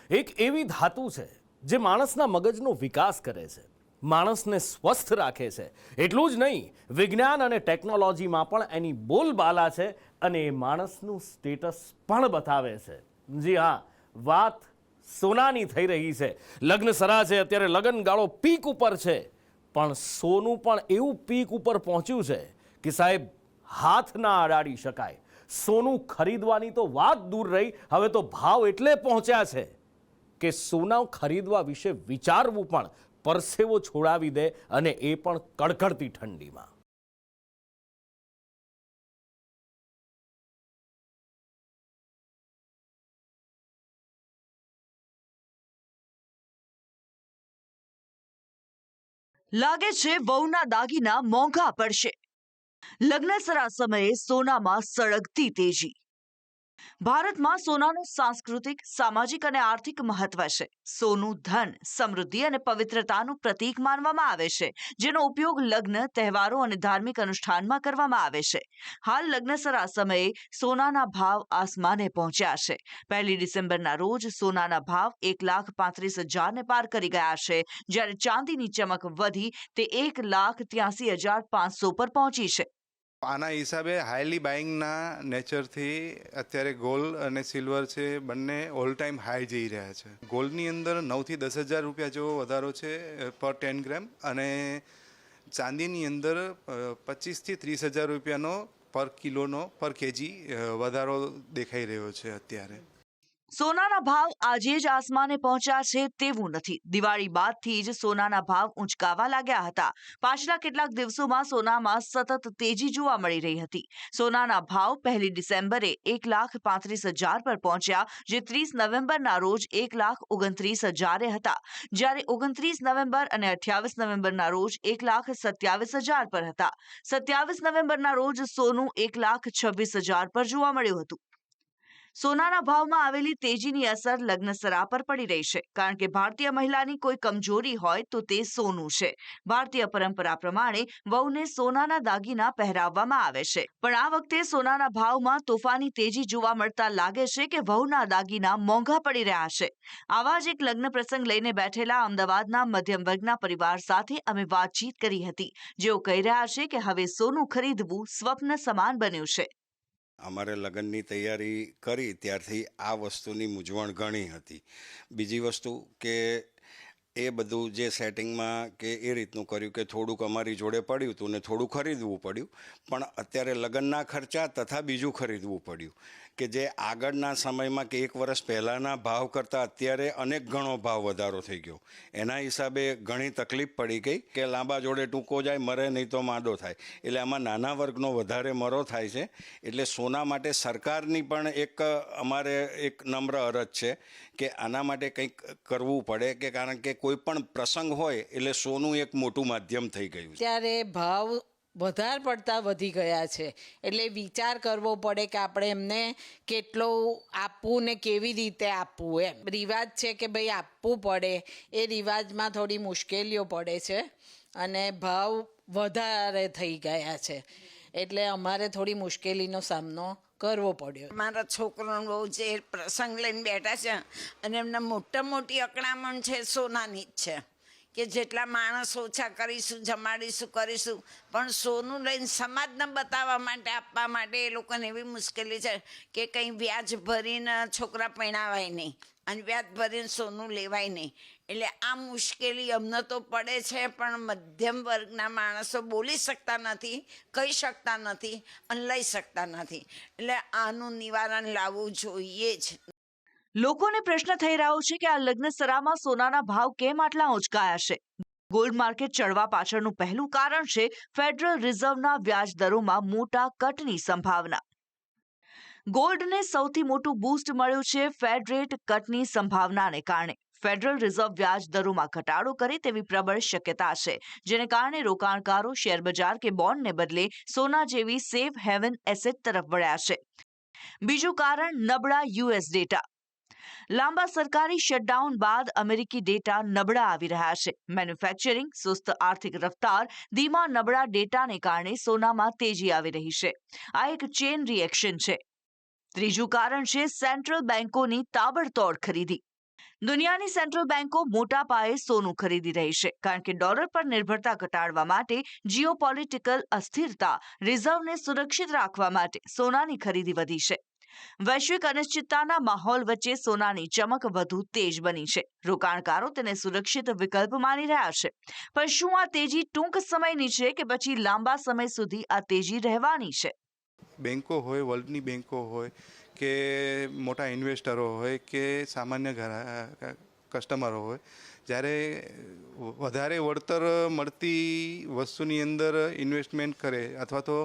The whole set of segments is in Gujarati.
એક એવી ધાતુ છે જે માણસના મગજનો વિકાસ કરે છે, માણસને સ્વસ્થ રાખે છે. એટલું જ નહીં, વિજ્ઞાન અને ટેકનોલોજીમાં પણ એની બોલબાલા છે અને એ માણસનું સ્ટેટસ પણ બતાવે છે. જી હા, વાત સોનાની થઈ રહી છે. લગ્ન સરા છે, અત્યારે લગ્ન ગાળો પીક ઉપર છે, પણ સોનું પણ એવું પીક ઉપર પહોંચ્યું છે કે સાહેબ હાથ ના અડાડી શકાય. સોનું ખરીદવાની તો વાત દૂર રહી, હવે તો ભાવ એટલે પહોંચ્યા છે કે સોના ખરીદવા વિશે વિચારવું પણ પરસેવો છોડાવી દે, અને એ પણ કડકડતી ઠંડીમાં. લાગે છે વહુના દાગીના મોંઘા પડશે. લગ્નસરા સમયે સોનામાં સળગતી તેજી. ભારતમાં સોનાનું સાંસ્કૃતિક, સામાજિક અને આર્થિક મહત્વ છે. સોનું ધન, સમૃદ્ધિ અને પવિત્રતાનું પ્રતીક માનવામાં આવે છે, જેનો ઉપયોગ લગ્ન, તહેવારો અને ધાર્મિક અનુષ્ઠાનમાં કરવામાં આવે છે. હાલ લગ્નસરા સમયે સોનાના ભાવ આસમાને પહોંચ્યા છે. 1 ડિસેમ્બરના રોજ સોનાના ભાવ 1,35,000 પાર કરી ગયા છે, જ્યારે ચાંદીની ચમક વધી તે 1,83,500 પર પહોંચી છે. આના હિસાબે હાઈલી બાઇંગના નેચરથી અત્યારે ગોલ્ડ અને સિલ્વર છે બંને ઓલ ટાઈમ હાઈ જઈ રહ્યા છે. ગોલ્ડની અંદર 9,000 થી 10,000 રૂપિયા જેવો વધારો છે પર 10 ગ્રામ, અને ચાંદીની અંદર 25,000 થી 30,000 રૂપિયાનો પર કિલોનો પર કેજી વધારો દેખાઈ રહ્યો છે અત્યારે. સોનાના ભાવ આજે જ આસમાને પહોંચ્યા છે તેવું નથી. દિવાળી બાદથી જ સોનાના ભાવ ઊંચકાવા લાગ્યા હતા. પાછલા કેટલાક દિવસોમાં સોનામાં સતત તેજી જોવા મળી રહી હતી. સોનાના ભાવ 1 ડિસેમ્બરે 1,35,000 પર પહોંચ્યા, જે 30 નવેમ્બરના રોજ 1,29,000 હતા, જ્યારે 29 નવેમ્બર અને 28 નવેમ્બરના રોજ 1,27,000 પર હતા. 27 નવેમ્બરના રોજ સોનું 1,26,000 પર જોવા મળ્યું હતું. સોનાના ભાવમાં આવેલી તેજીની અસર લગ્નસરા પર પડી રહી છે, કારણ કે ભારતીય મહિલાની કોઈ કમજોરી હોય તો તે સોનું છે. ભારતીય પરંપરા પ્રમાણે વહુને સોનાના દાગીના પહેરાવવામાં આવે છે, પણ આ વખતે સોનાના ભાવમાં તોફાની તેજી જોવા મળતા લાગે છે કે વહુના દાગીના મોંઘા પડી રહ્યા છે. આવા જ એક લગ્ન પ્રસંગ લઈને બેઠેલા અમદાવાદના મધ્યમ વર્ગના પરિવાર સાથે અમે વાતચીત કરી હતી, જેઓ કહી રહ્યા છે કે હવે સોનું ખરીદવું સ્વપ્ન સમાન બન્યું છે. અમારે લગ્નની તૈયારી કરી ત્યારથી આ વસ્તુની મૂંઝવણ ઘણી હતી. બીજી વસ્તુ કે એ બધું જે સેટિંગમાં કે એ રીતનું કર્યું કે થોડુંક અમારી જોડે પડ્યું હતું ને થોડું ખરીદવું પડ્યું, પણ અત્યારે લગ્નના ખર્ચા તથા બીજું ખરીદવું પડ્યું કે જે આગળના સમયમાં કે 1 વર્ષ પહેલાંના ભાવ કરતાં અત્યારે અનેક ગણો ભાવ વધારો થઈ ગયો. એના હિસાબે ઘણી તકલીફ પડી ગઈ કે લાંબા જોડે ટૂંકો જાય, મરે નહીં તો માદો થાય. એટલે આમાં નાના વર્ગનો વધારે મરો થાય છે. એટલે સોના માટે સરકારની પણ અમારે એક નમ્ર અરજ છે કે આના માટે કંઈક કરવું પડે, કે કારણ કે કોઈ પણ પ્રસંગ હોય એટલે સોનું એક મોટું માધ્યમ થઈ ગયું છે. ત્યારે ભાવ વધારે પડતા વધી ગયા છે, એટલે વિચાર કરવો પડે કે આપણે એમને કેટલું આપવું ને કેવી રીતે આપવું. એમ રિવાજ છે કે ભાઈ આપવું પડે, એ રિવાજમાં થોડી મુશ્કેલીઓ પડે છે અને ભાવ વધારે થઈ ગયા છે, એટલે અમારે થોડી મુશ્કેલીનો સામનો કરવો પડ્યો. મારા છોકરાનો બહુ જે પ્રસંગ લઈને બેઠા છે અને એમને મોટી અકળામણ છે સોનાની જ છે કે જેટલા માણસ ઓછા કરીશું, જમાડીશું, કરીશું, પણ સોનું લઈને સમાજને બતાવવા માટે, આપવા માટે એ લોકોને એવી મુશ્કેલી છે કે કંઈ વ્યાજ ભરીને છોકરા પરણાવાય નહીં અને વ્યાજ ભરીને સોનું લેવાય નહીં. એટલે આ મુશ્કેલી અમને તો પડે છે, પણ મધ્યમ વર્ગના માણસો બોલી શકતા નથી, કહી શકતા નથી અને લઈ શકતા નથી. એટલે આનું નિવારણ લાવવું જોઈએ જ. લોકોને પ્રશ્ન થઈ રહ્યો છે કે આ લગ્નસરામાં સોનાના ભાવ કેમ આટલા ઊંચકાયા છે. ગોલ્ડ માર્કેટ ચડવા પાછળનું પહેલું કારણ છે ફેડરલ રિઝર્વના વ્યાજ દરોમાં મોટા કટની સંભાવના. ગોલ્ડને સૌથી મોટું બૂસ્ટ મળ્યું છે ફેડ રેટ કટની સંભાવનાને કારણે. ફેડરલ રિઝર્વ વ્યાજ દરોમાં ઘટાડો કરે તેવી પ્રબળ શક્યતા છે, જેને કારણે રોકાણકારો શેરબજાર કે બોન્ડને બદલે સોના જેવી સેફ હેવન એસેટ તરફ વળ્યા છે. બીજું કારણ નબળા યુએસ ડેટા. લાંબા સરકારી શટડાઉન બાદ અમેરિકી ડેટા નબળા આવી રહ્યા છે. મેન્યુફેક્ચરિંગ, સુસ્ત આર્થિક રફતાર, ધીમા નબળા ડેટાને કારણે સોનામાં તેજી આવી રહી છે. આ એક ચેન રિએક્શન છે. ત્રીજું કારણ છે સેન્ટ્રલ બેન્કોની તાબડતોડ ખરીદી. દુનિયાની સેન્ટ્રલ બેન્કો મોટા પાયે સોનું ખરીદી રહી છે કારણ કે ડોલર પર નિર્ભરતા ઘટાડવા માટે જીઓપોલિટિકલ અસ્થિરતા રિઝર્વને સુરક્ષિત રાખવા માટે સોનાની ખરીદી વધી છે. વૈશ્વિક અનિશ્ચિતતાના માહોલ વચ્ચે સોનાની ચમક વધુ તેજ બની છે. રોકાણકારો તેને સુરક્ષિત વિકલ્પ માની રહ્યા છે. પણ શું આ તેજી ટૂંક સમયની છે કે પછી લાંબા સમય સુધી આ તેજી રહેવાની છે? બેન્કો હોય, વર્લ્ડની બેન્કો હોય કે મોટા ઇન્વેસ્ટરો હોય કે સામાન્ય કસ્ટમરો હોય, જ્યારે વધારે વળતર મળતી વસ્તુની અંદર ઇન્વેસ્ટમેન્ટ કરે અથવા તો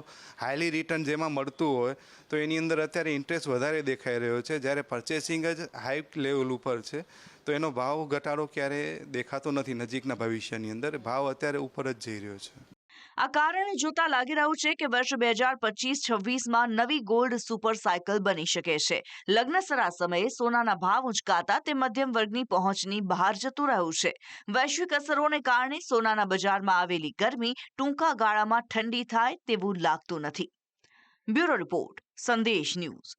હાઈલી રિટર્ન જેમાં મળતું હોય તો એની અંદર અત્યારે ઇન્ટરેસ્ટ વધારે દેખાઈ રહ્યો છે. જ્યારે પર્ચેસિંગ જ હાઈ લેવલ ઉપર છે તો એનો ભાવ ઘટાડો ક્યારે દેખાતો નથી. નજીકના ભવિષ્યની અંદર ભાવ અત્યારે ઉપર જ જઈ રહ્યો છે. આ કારણે જોતા લાગી રહ્યું છે કે વર્ષ 2025-26માં નવી ગોલ્ડ સુપર સાયકલ બની શકે છે. લગ્નસરા સમયે સોનાના ભાવ ઉંચકાતા તે મધ્યમ વર્ગની પહોંચની બહાર જતું રહ્યું છે. વૈશ્વિક અસરોને કારણે સોનાના બજારમાં આવેલી ગરમી ટૂંકા ગાળામાં ઠંડી થાય તેવું લાગતું નથી. બ્યુરો રિપોર્ટ, સંદેશ ન્યૂઝ.